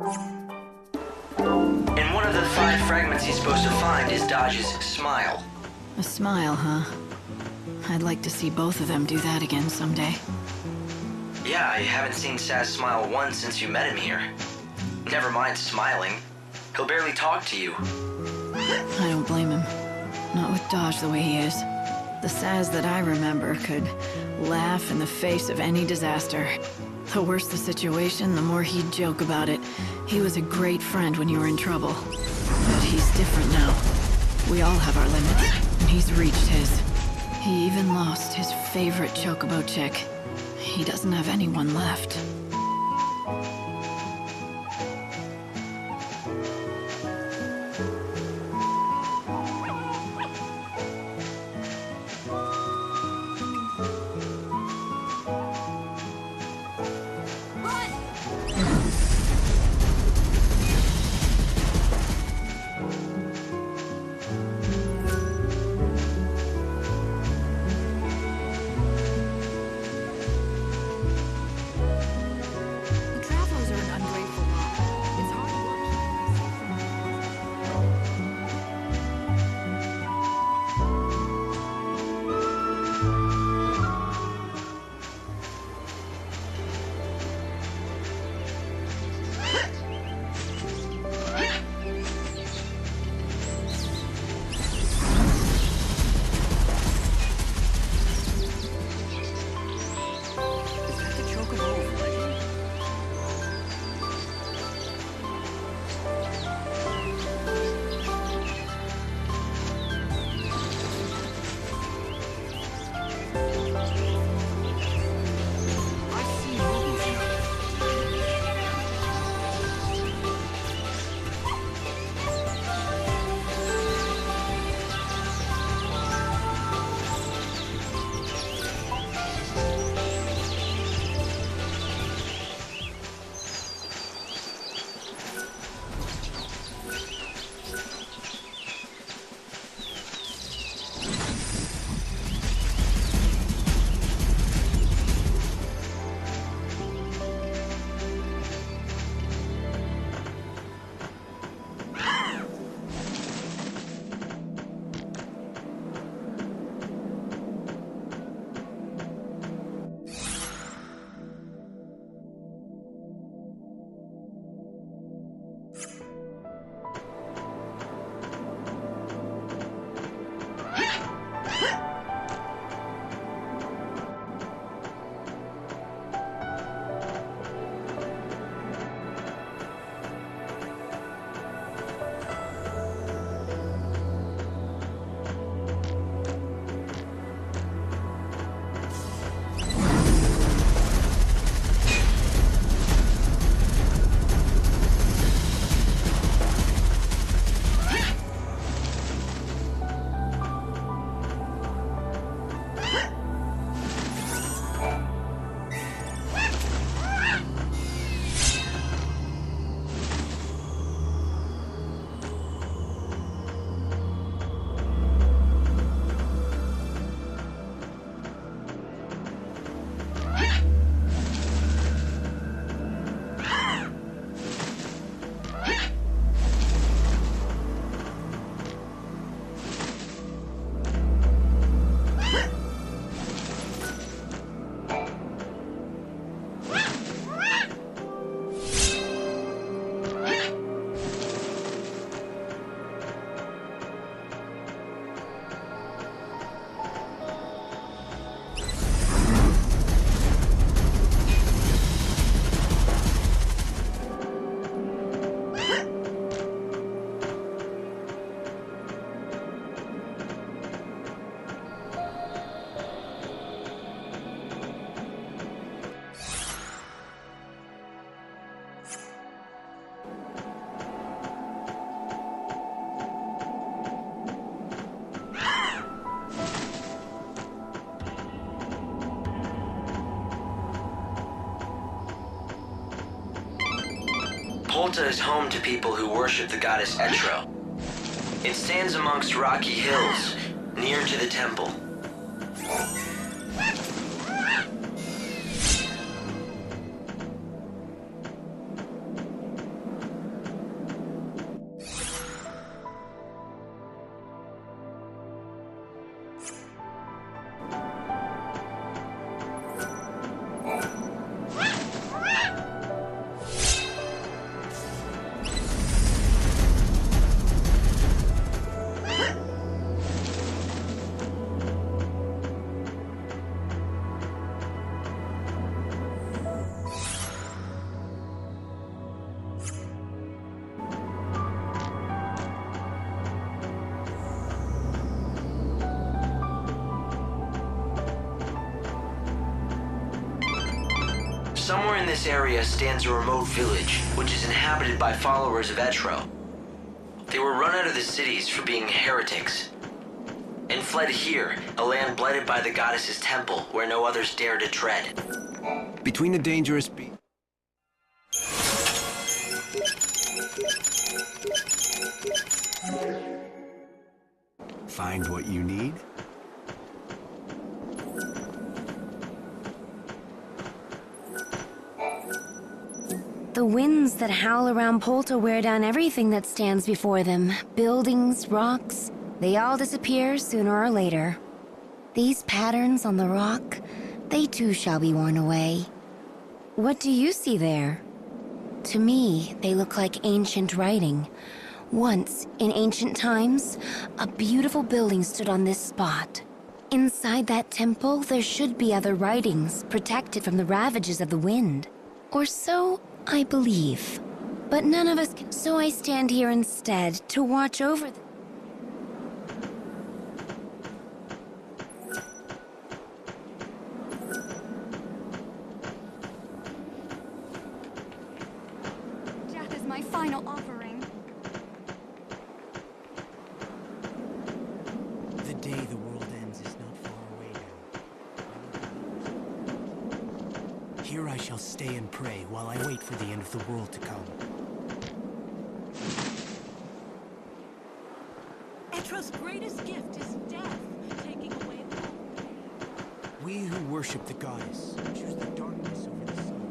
And one of the 5 fragments he's supposed to find is Dodge's smile. A smile, huh? I'd like to see both of them do that again someday. Yeah, I haven't seen Saz smile once since you met him here. Never mind smiling. He'll barely talk to you. I don't blame him. Not with Dodge the way he is. The Saz that I remember could laugh in the face of any disaster. The worse the situation, the more he'd joke about it. He was a great friend when you were in trouble. But he's different now. We all have our limits, and he's reached his. He even lost his favorite chocobo chick. He doesn't have anyone left. Polta is home to people who worship the goddess Etro. It stands amongst rocky hills, near to the temple. Behind this area stands a remote village, which is inhabited by followers of Etro. They were run out of the cities for being heretics, and fled here, a land blighted by the goddess's temple, where no others dare to tread. Between the dangerous Find what you need? The winds that howl around Polta wear down everything that stands before them. Buildings, rocks, they all disappear sooner or later. These patterns on the rock, they too shall be worn away. What do you see there? To me, they look like ancient writing. Once, in ancient times, a beautiful building stood on this spot. Inside that temple, there should be other writings, protected from the ravages of the wind. Or so I believe. But none of us can, so I stand here instead to watch over them. Death is my final offering. The day the world ends is not far away now. Here I shall stay and pray while I wait for the end of the world to come. Etro's greatest gift is death, taking away all pain. We who worship the goddess choose the darkness over the sun.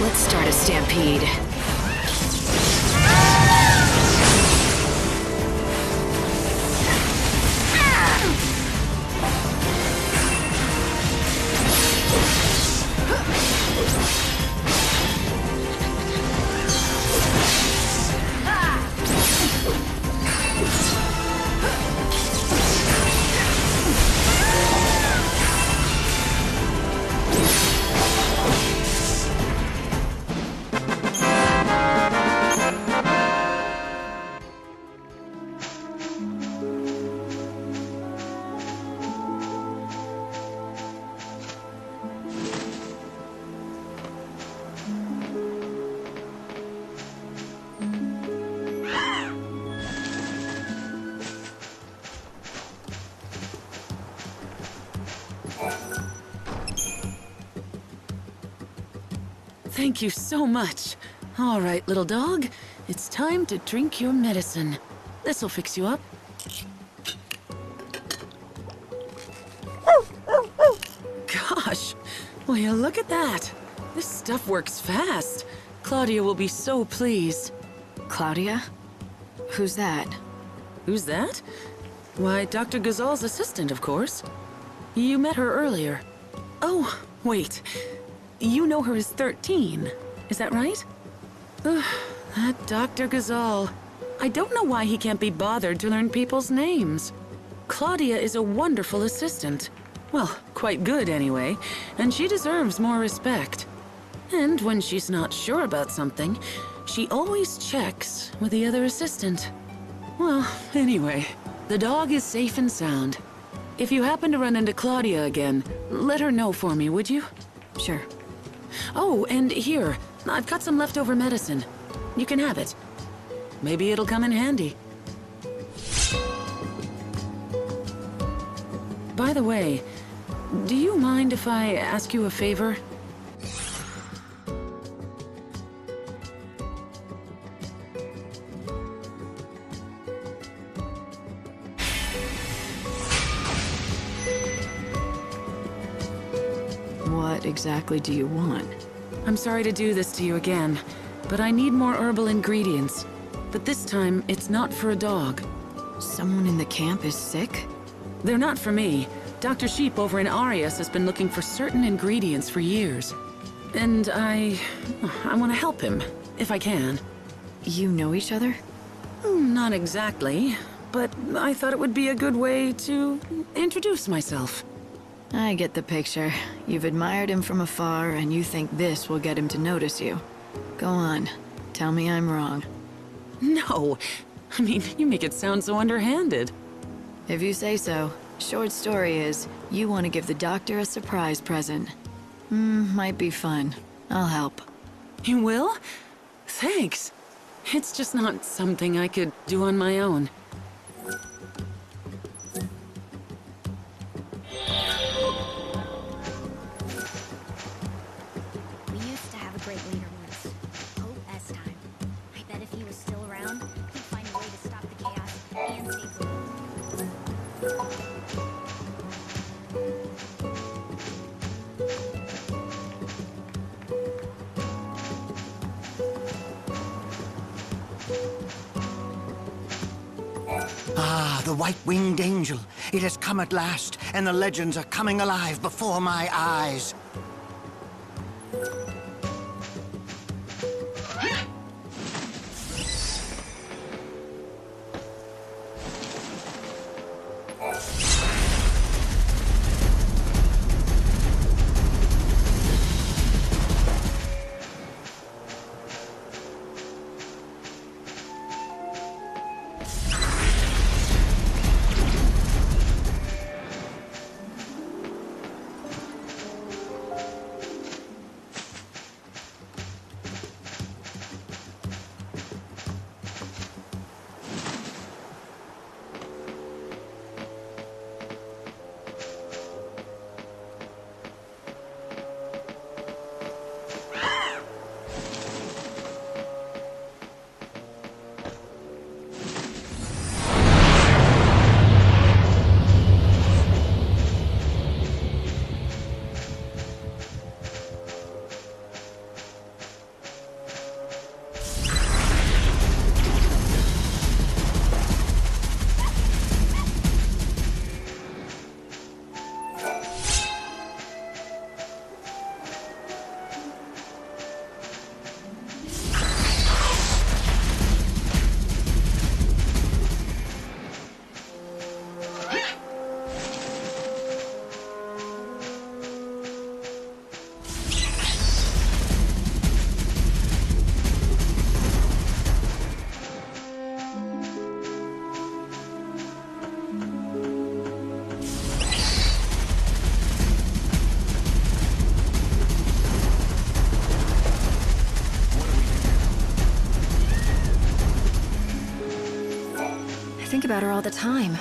Let's start a stampede. Thank you so much. All right, little dog. It's time to drink your medicine. This'll fix you up. Gosh, will you look at that? This stuff works fast. Claudia will be so pleased. Claudia? Who's that? Who's that? Why, Dr. Gazal's assistant, of course. You met her earlier. Oh, wait. You know her as 13, is that right? Ugh, that Dr. Gazal. I don't know why he can't be bothered to learn people's names. Claudia is a wonderful assistant. Well, quite good anyway, and she deserves more respect. And when she's not sure about something, she always checks with the other assistant. Well, anyway, the dog is safe and sound. If you happen to run into Claudia again, let her know for me, would you? Sure. Oh, and here, I've got some leftover medicine. You can have it. Maybe it'll come in handy. By the way, do you mind if I ask you a favor? What exactly do you want? I'm sorry to do this to you again, but I need more herbal ingredients. But this time, it's not for a dog. Someone in the camp is sick? They're not for me. Dr. Sheep over in Arias has been looking for certain ingredients for years. And I want to help him, if I can. You know each other? Not exactly, but I thought it would be a good way to introduce myself. I get the picture. You've admired him from afar, and you think this will get him to notice you. Go on. Tell me I'm wrong. No. I mean, you make it sound so underhanded. If you say so. Short story is, you want to give the doctor a surprise present. Might be fun. I'll help. You will? Thanks. It's just not something I could do on my own. We used to have a great leader once. OS time. I bet if he was still around, he'd find a way to stop the chaos and save the world. Ah, the white-winged angel. It has come at last, and the legends are coming alive before my eyes. I think about her all the time.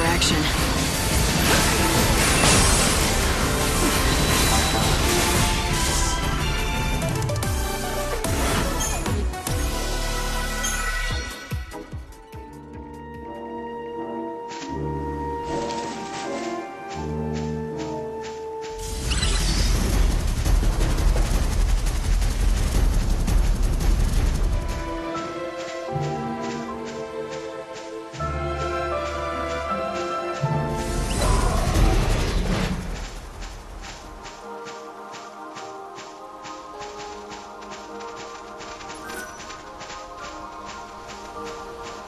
action.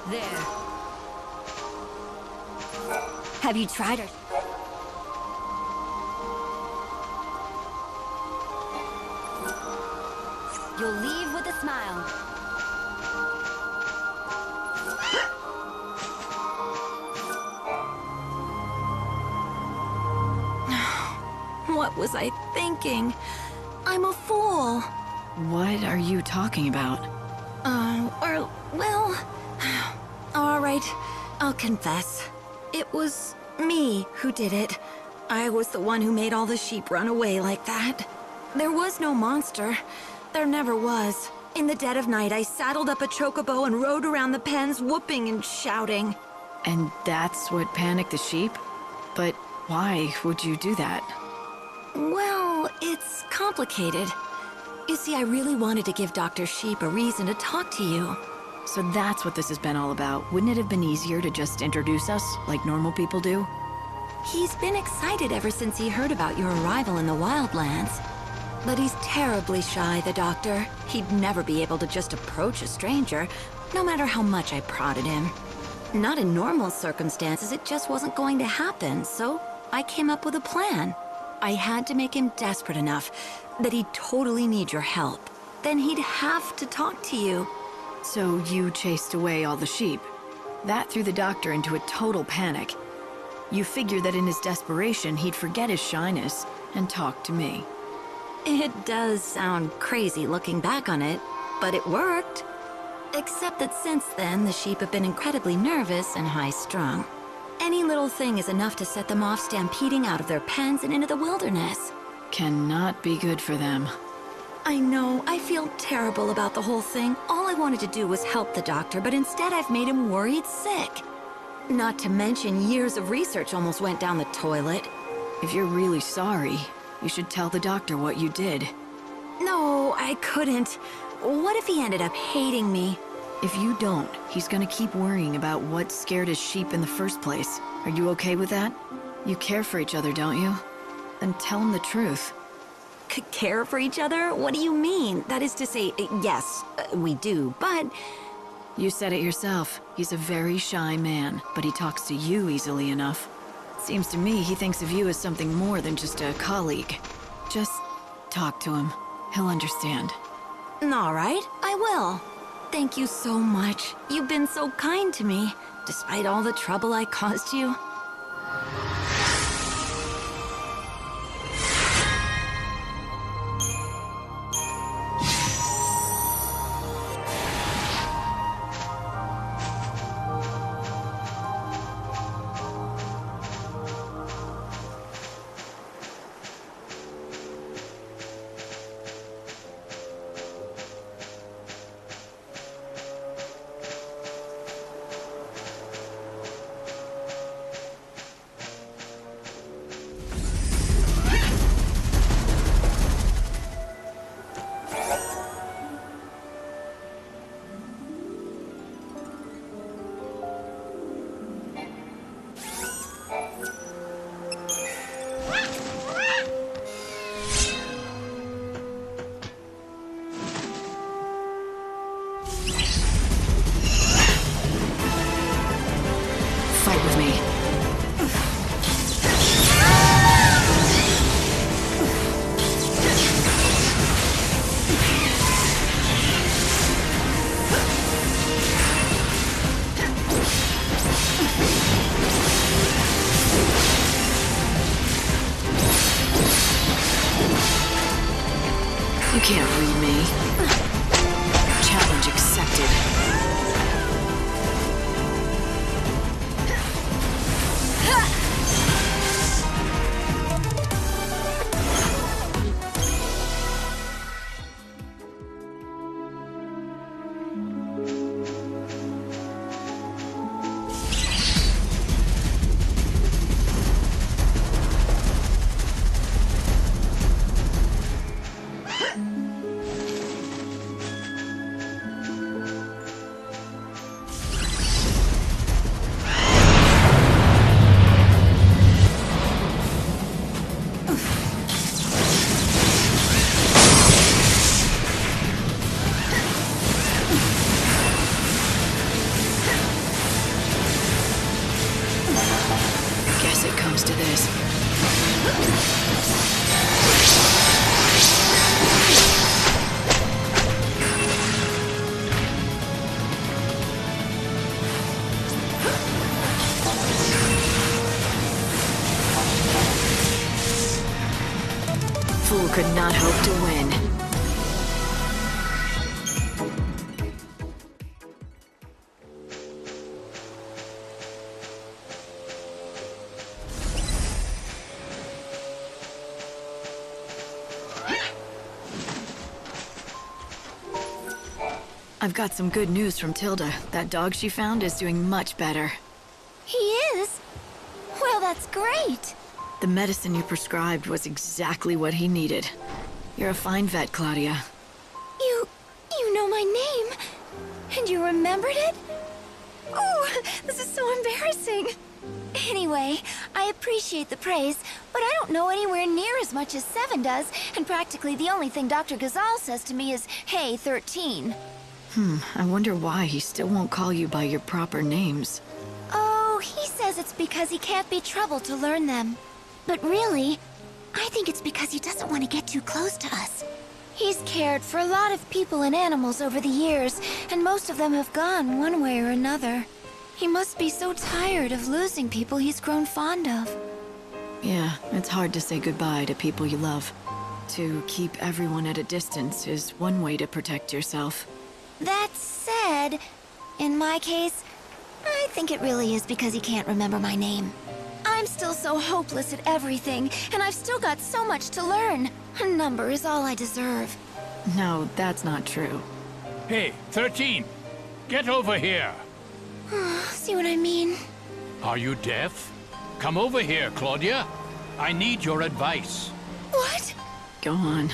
There. Have you tried her? You'll leave with a smile. What was I thinking? I'm a fool. What are you talking about? Well, all right, I'll confess. It was me who did it. I was the one who made all the sheep run away like that. There was no monster. There never was. In the dead of night, I saddled up a chocobo and rode around the pens, whooping and shouting. And that's what panicked the sheep? But why would you do that? Well, it's complicated. You see, I really wanted to give Dr. Sheep a reason to talk to you. So that's what this has been all about. Wouldn't it have been easier to just introduce us, like normal people do? He's been excited ever since he heard about your arrival in the Wildlands. But he's terribly shy, the doctor. He'd never be able to just approach a stranger, no matter how much I prodded him. Not in normal circumstances, it just wasn't going to happen, so I came up with a plan. I had to make him desperate enough that he'd totally need your help. Then he'd have to talk to you. So you chased away all the sheep. That threw the doctor into a total panic. You figured that in his desperation, he'd forget his shyness and talk to me. It does sound crazy looking back on it, but it worked. Except that since then, the sheep have been incredibly nervous and high-strung. Any little thing is enough to set them off stampeding out of their pens and into the wilderness. Cannot be good for them. I know, I feel terrible about the whole thing. All I wanted to do was help the doctor, but instead I've made him worried sick. Not to mention years of research almost went down the toilet. If you're really sorry, you should tell the doctor what you did. No, I couldn't. What if he ended up hating me? If you don't, he's gonna keep worrying about what scared his sheep in the first place. Are you okay with that? You care for each other, don't you? Then tell him the truth. Care for each other? What do you mean? That is to say, yes, we do, but... You said it yourself. He's a very shy man, but he talks to you easily enough. Seems to me he thinks of you as something more than just a colleague. Just talk to him. He'll understand. All right, I will. Thank you so much. You've been so kind to me, despite all the trouble I caused you. Fight with me. You can't read me. Challenge accepted. comes to this. Fool could not hope to win. I've got some good news from Tilda. That dog she found is doing much better. He is? Well, that's great. The medicine you prescribed was exactly what he needed. You're a fine vet, Claudia. You know my name? And you remembered it? Oh, this is so embarrassing. Anyway, I appreciate the praise, but I don't know anywhere near as much as XIII does, and practically the only thing Dr. Ghazal says to me is, hey, 13. I wonder why he still won't call you by your proper names. Oh, he says it's because he can't be troubled to learn them. But really, I think it's because he doesn't want to get too close to us. He's cared for a lot of people and animals over the years, and most of them have gone one way or another. He must be so tired of losing people he's grown fond of. Yeah, it's hard to say goodbye to people you love. To keep everyone at a distance is one way to protect yourself. That said, in my case, I think it really is because he can't remember my name. I'm still so hopeless at everything, and I've still got so much to learn. A number is all I deserve. No, that's not true. Hey, 13! Get over here! See what I mean? Are you deaf? Come over here, Claudia. I need your advice. What? Go on.